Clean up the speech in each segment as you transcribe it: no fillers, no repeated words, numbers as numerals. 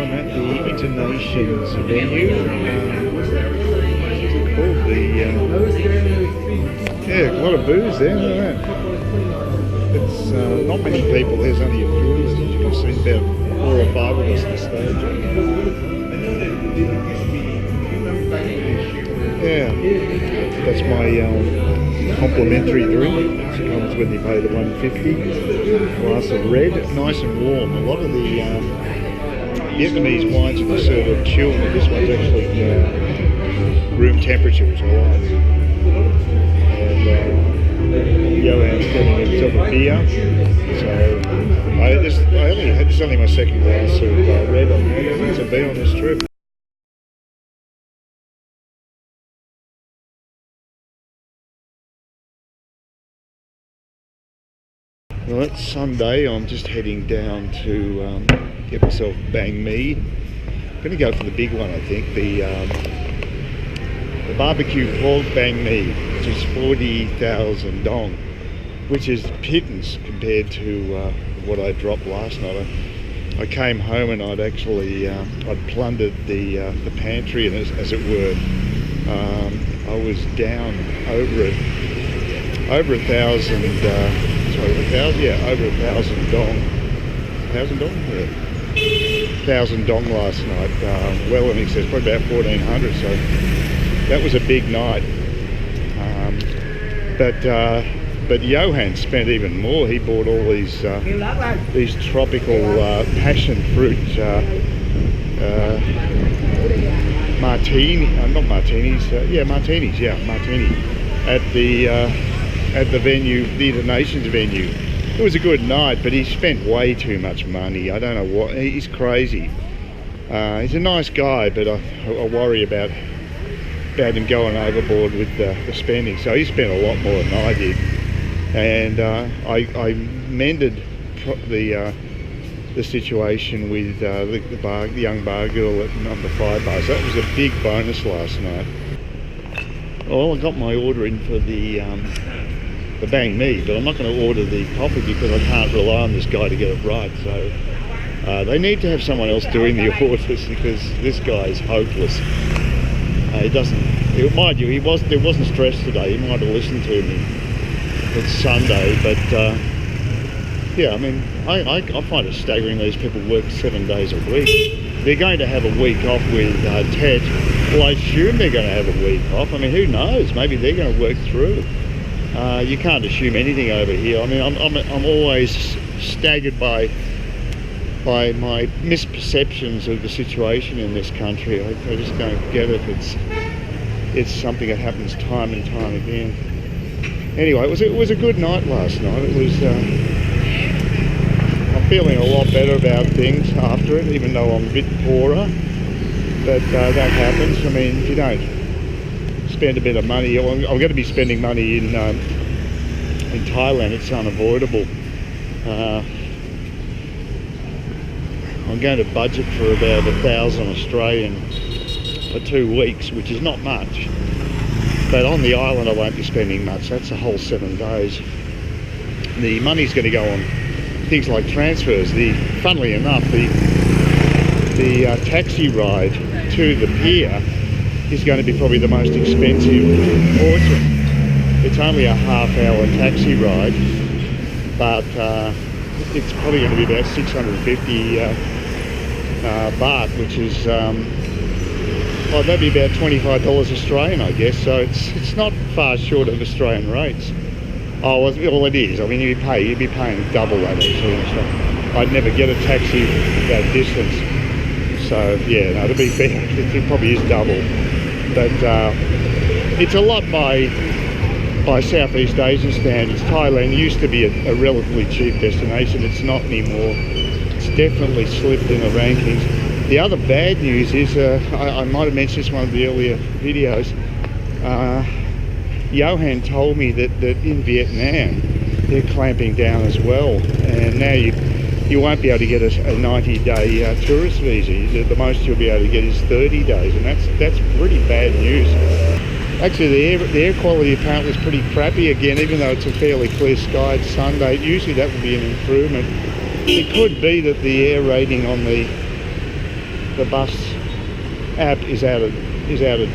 I'm at the Internations venue. What's it called? Yeah, a lot of booze there, look at that. It's not many people, there's only a few of us, as you can see, about 4 or 5 of us at the stage. Yeah, that's my complimentary drink, which comes when you pay the $1.50. Glass of red, nice and warm. A lot of the Vietnamese wines are served chilled, but this one's actually room temperature, which I like. And Johan's getting himself a beer. So this is only my second glass of red on here since I've been on this trip. Well, it's Sunday. I'm just heading down to get myself bang mi. I'm going to go for the big one, I think. The barbecue pork bang mi, which is 40,000 dong, which is pittance compared to what I dropped last night. I came home and I'd actually I'd plundered the pantry, and as it were, I was down over 1,000. Over 1,000 dong. 1,000 dong? Yeah. 1,000 dong last night. Well in excess, probably about 1,400. So that was a big night. But Johan spent even more. He bought all these tropical passion fruit martini, not martinis. Martini at the venue, the Internations venue. It was a good night, but he spent way too much money. I don't know what, he's crazy. He's a nice guy, but I worry about him going overboard with the spending. So he spent a lot more than I did. And I mended the situation with the young bar girl at number 5 bar. So that was a big bonus last night. Well, I got my order in for the bang mi, but I'm not going to order the coffee because I can't rely on this guy to get it right. So they need to have someone else doing the orders because this guy is hopeless. He doesn't. Mind you, there wasn't stress today. He might have listened to me. It's Sunday, but yeah, I mean, I find it staggering these people work 7 days a week. They're going to have a week off with Ted. Well, I assume they're going to have a week off. I mean, who knows? Maybe they're going to work through. You can't assume anything over here. I mean, I'm always staggered by my misperceptions of the situation in this country. I just don't get it. It's something that happens time and time again. Anyway, it was a good night last night. It was. I'm feeling a lot better about things after it, even though I'm a bit poorer. But that happens. I mean, if you don't spend a bit of money, I'm going to be spending money in Thailand. It's unavoidable. I'm going to budget for about 1,000 Australian for 2 weeks, which is not much. But on the island I won't be spending much. That's a whole 7 days. The money's going to go on things like transfers. Funnily enough, the taxi ride to the pier is going to be probably the most expensive portion. It's only a half-hour taxi ride, but it's probably going to be about 650 baht, which is well, that'd be about $25 Australian, I guess. So it's not far short of Australian rates. Oh, well, it is. I mean, you'd be paying double that actually. I'd never get a taxi that distance. So yeah, no, to be fair, it probably is double. But it's a lot by Southeast Asian standards. Thailand used to be a relatively cheap destination. It's not anymore. It's definitely slipped in the rankings. The other bad news is, I might have mentioned this in one of the earlier videos, Johan told me that in Vietnam they're clamping down as well, and now you won't be able to get a 90-day tourist visa. The most you'll be able to get is 30 days, and that's pretty bad news. Actually, the air quality apparently is pretty crappy again, even though it's a fairly clear sky. It's Sunday. Usually that would be an improvement. It could be that the air rating on the the bus app is out of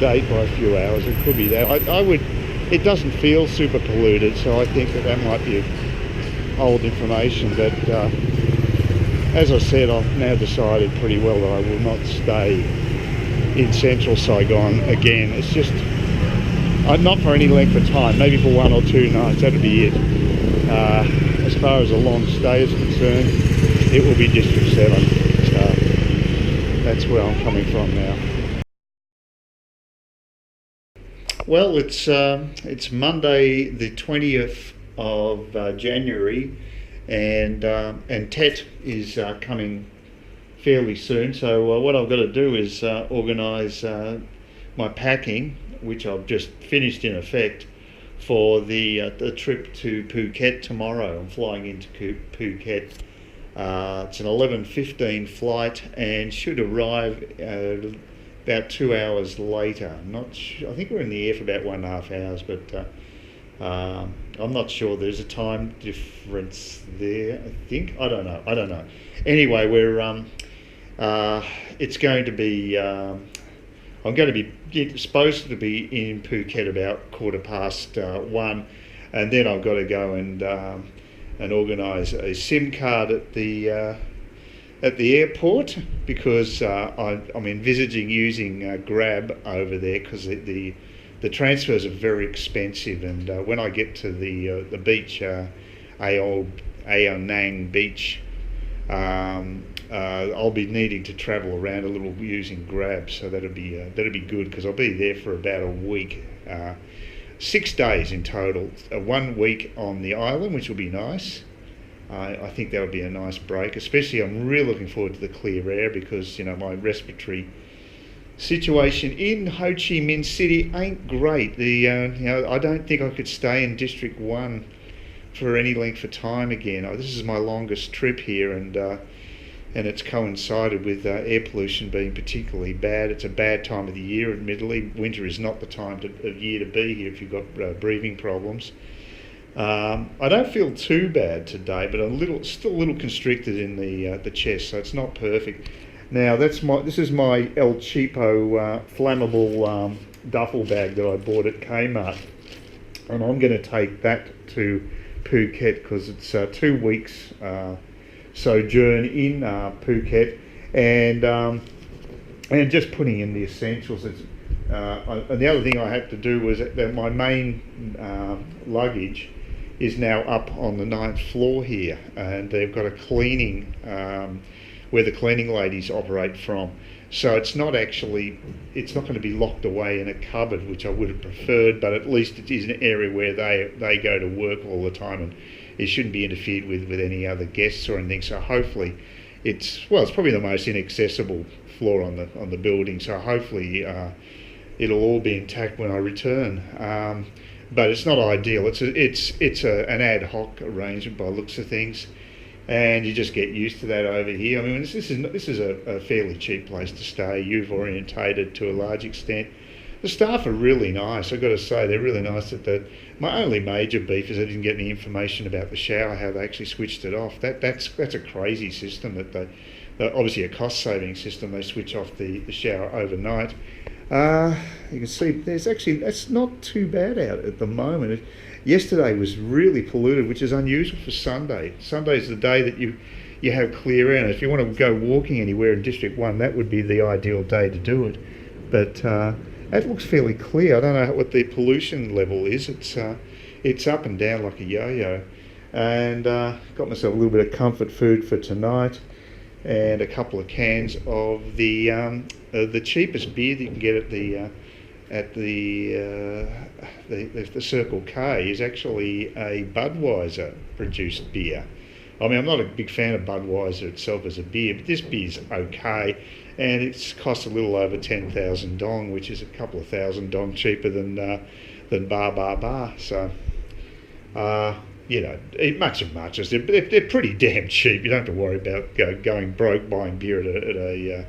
date by a few hours. It could be that. I would. It doesn't feel super polluted, so I think that might be old information. But as I said, I've now decided pretty well that I will not stay in central Saigon again. It's just not for any length of time. Maybe for 1 or 2 nights. That'd be it. As far as a long stay is concerned, it will be District 7. So that's where I'm coming from now. Well, it's Monday the 20th of January, and Tet is coming fairly soon. So what I've got to do is organise my packing, which I've just finished in effect, for the trip to Phuket tomorrow. I'm flying into Phuket. It's an 11:15 flight and should arrive about 2 hours later. I'm not sure. I think we're in the air for about 1.5 hours, but I'm not sure. There's a time difference there, I think. I don't know. Anyway, we're it's going to be. I'm going to be supposed to be in Phuket about 1:15, and then I've got to go and organise a SIM card at the airport, because I'm envisaging using Grab over there, because the transfers are very expensive, and when I get to the beach, Ao Nang Beach, I'll be needing to travel around a little using Grab, so that'll be good, because I'll be there for about a week, 6 days in total. 1 week on the island, which will be nice. I think that would be a nice break. Especially, I'm really looking forward to the clear air, because my respiratory situation in Ho Chi Minh City ain't great. I don't think I could stay in District 1 for any length of time again. This is my longest trip here, and it's coincided with air pollution being particularly bad. It's a bad time of the year, admittedly. Winter is not the time of year to be here if you've got breathing problems. I don't feel too bad today, but still a little constricted in the chest, so it's not perfect. Now this is my El Cheapo flammable duffel bag that I bought at Kmart, and I'm going to take that to Phuket, because it's 2 weeks sojourn in Phuket, and just putting in the essentials. And the other thing I had to do was that my main luggage is now up on the 9th floor here, and they've got a cleaning where the cleaning ladies operate from. So it's not going to be locked away in a cupboard, which I would have preferred, but at least it is an area where they go to work all the time, and it shouldn't be interfered with any other guests or anything. So hopefully it's probably the most inaccessible floor on the building, so hopefully it'll all be intact when I return. But it's not ideal. It's an ad hoc arrangement by the looks of things, and you just get used to that over here. I mean, this is a fairly cheap place to stay, youth orientated to a large extent. The staff are really nice. I've got to say, they're really nice. My only major beef is I didn't get any information about the shower, how they actually switched it off. That's a crazy system. That obviously a cost-saving system. They switch off the shower overnight. You can see that's not too bad out at the moment. Yesterday was really polluted, which is unusual for Sunday. Sunday is the day that you have clear air. And if you want to go walking anywhere in District 1, that would be the ideal day to do it. But that looks fairly clear. I don't know what the pollution level is. It's up and down like a yo-yo. And got myself a little bit of comfort food for tonight, and a couple of cans of the cheapest beer that you can get at the Circle K is actually a Budweiser produced beer. I mean, I'm not a big fan of Budweiser itself as a beer, but this beer's okay, and it's cost a little over 10,000 dong, which is a couple of thousand dong cheaper than bar. So, eat much of muches. They're pretty damn cheap. You don't have to worry about going broke buying beer at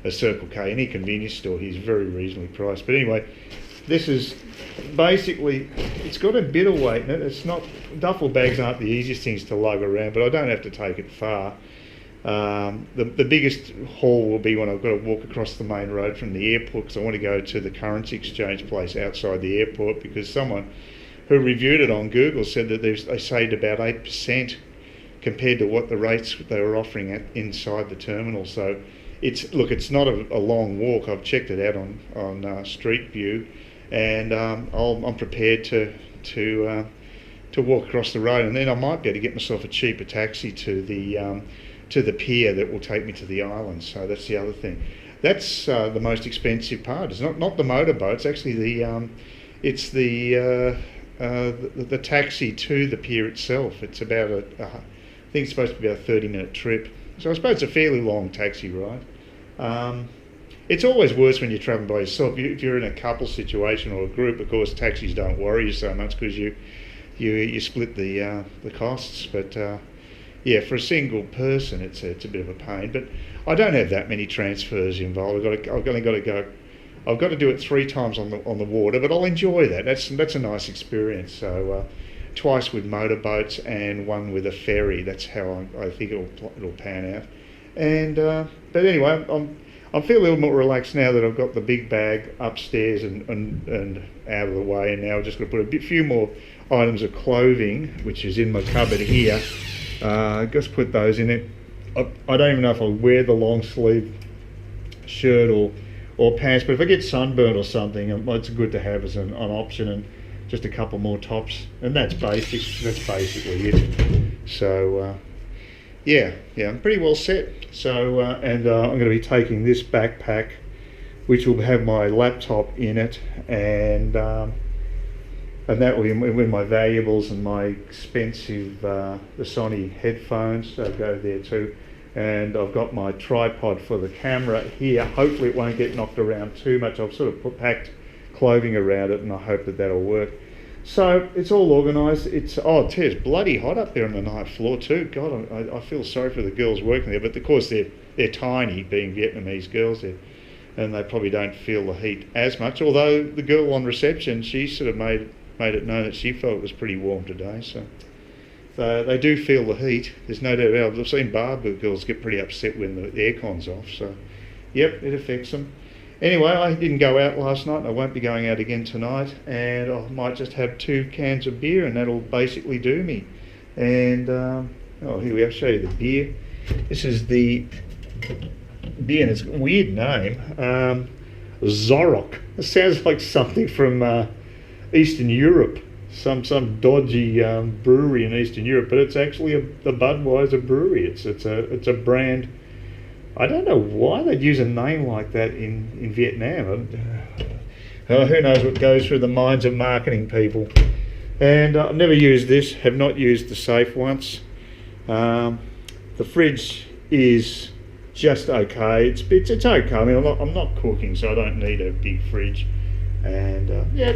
a Circle K. Any convenience store here is very reasonably priced. But anyway, this is basically, it's got a bit of weight in it. It's not, duffel bags aren't the easiest things to lug around, but I don't have to take it far. The biggest haul will be when I've got to walk across the main road from the airport, because I want to go to the currency exchange place outside the airport, because someone who reviewed it on Google said that they saved about 8% compared to what the rates they were offering inside the terminal. So it's not a long walk. I've checked it out on Street View, and I'm prepared to walk across the road, and then I might be able to get myself a cheaper taxi to the pier that will take me to the island. So that's the other thing. That's the most expensive part. It's not the motorboat. It's actually the taxi to the pier itself. It's about I think it's supposed to be about a 30-minute trip. So I suppose it's a fairly long taxi ride. It's always worse when you're travelling by yourself. If you're in a couple situation or a group, of course, taxis don't worry you so much because you split the costs. But yeah, for a single person, it's a bit of a pain. But I don't have that many transfers involved. I've got to do it 3 times on the water, but I'll enjoy that. That's a nice experience. So twice with motorboats and one with a ferry. That's how I think it'll pan out. And but anyway, I feel a little more relaxed now that I've got the big bag upstairs and out of the way, and now I've just got to put a few more items of clothing, which is in my cupboard here. Just put those in it. I don't even know if I'll wear the long sleeve shirt or pants, but if I get sunburned or something, it's good to have as an option, and just a couple more tops, and that's basically it. So yeah, I'm pretty well set. So and I'm going to be taking this backpack, which will have my laptop in it, and that will be with my valuables and my expensive the Sony headphones. So go there too. And I've got my tripod for the camera here. Hopefully it won't get knocked around too much. I've sort of packed clothing around it, and I hope that'll work. So it's all organised. It's bloody hot up there on the ninth floor too. God, I feel sorry for the girls working there, but of course they're tiny, being Vietnamese girls there, and they probably don't feel the heat as much. Although the girl on reception, she sort of made it known that she felt it was pretty warm today. So they do feel the heat. There's no doubt about it. I've seen bar girls get pretty upset when the aircon's off. So yep, it affects them. Anyway, I didn't go out last night, and I won't be going out again tonight, and I might just have 2 cans of beer, and that'll basically do me. And here we have, show you the beer. This is the beer, and it's a weird name, Zorok. It sounds like something from Eastern Europe, some dodgy brewery in Eastern Europe, but it's actually the Budweiser brewery. It's a brand. I don't know why they'd use a name like that in Vietnam. Who knows what goes through the minds of marketing people. And I've never used this, have not used the safe once. The fridge is just okay. It's okay. I mean, I'm not cooking, so I don't need a big fridge. And yeah,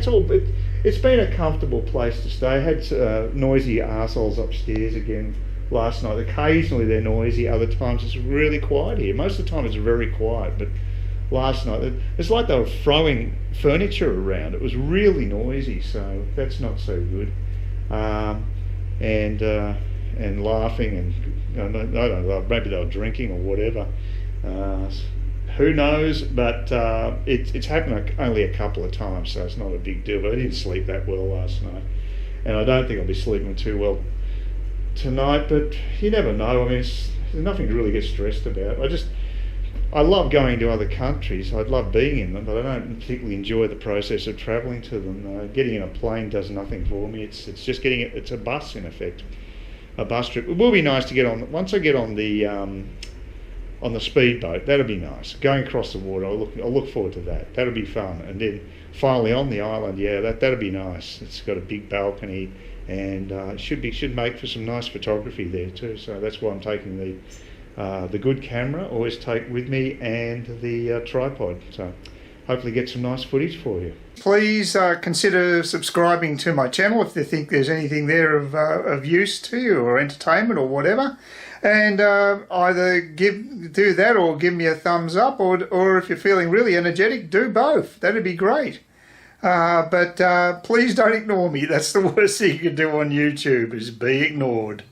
it's been a comfortable place to stay. I had noisy arseholes upstairs again last night. Occasionally they're noisy, other times it's really quiet here. Most of the time it's very quiet, but last night it's like they were throwing furniture around. It was really noisy, so that's not so good. And laughing, and I don't know, maybe they were drinking or whatever. Who knows? But it's happened only a couple of times, so it's not a big deal. But I didn't sleep that well last night, and I don't think I'll be sleeping too well tonight, but you never know. I mean, there's nothing to really get stressed about. I love going to other countries. I love being in them, but I don't particularly enjoy the process of travelling to them. Getting in a plane does nothing for me. It's just it's a bus in effect, a bus trip. It will be nice to get on once I get on the speedboat. That'll be nice. Going across the water, I'll look forward to that. That'll be fun. And then finally on the island, yeah, that'll be nice. It's got a big balcony. And should make for some nice photography there too. So that's why I'm taking the good camera, always take with me, and the tripod. So hopefully get some nice footage for you. Please consider subscribing to my channel if you think there's anything there of use to you, or entertainment or whatever. And either do that or give me a thumbs up, or if you're feeling really energetic, do both. That'd be great. But please don't ignore me. That's the worst thing you can do on YouTube, is be ignored.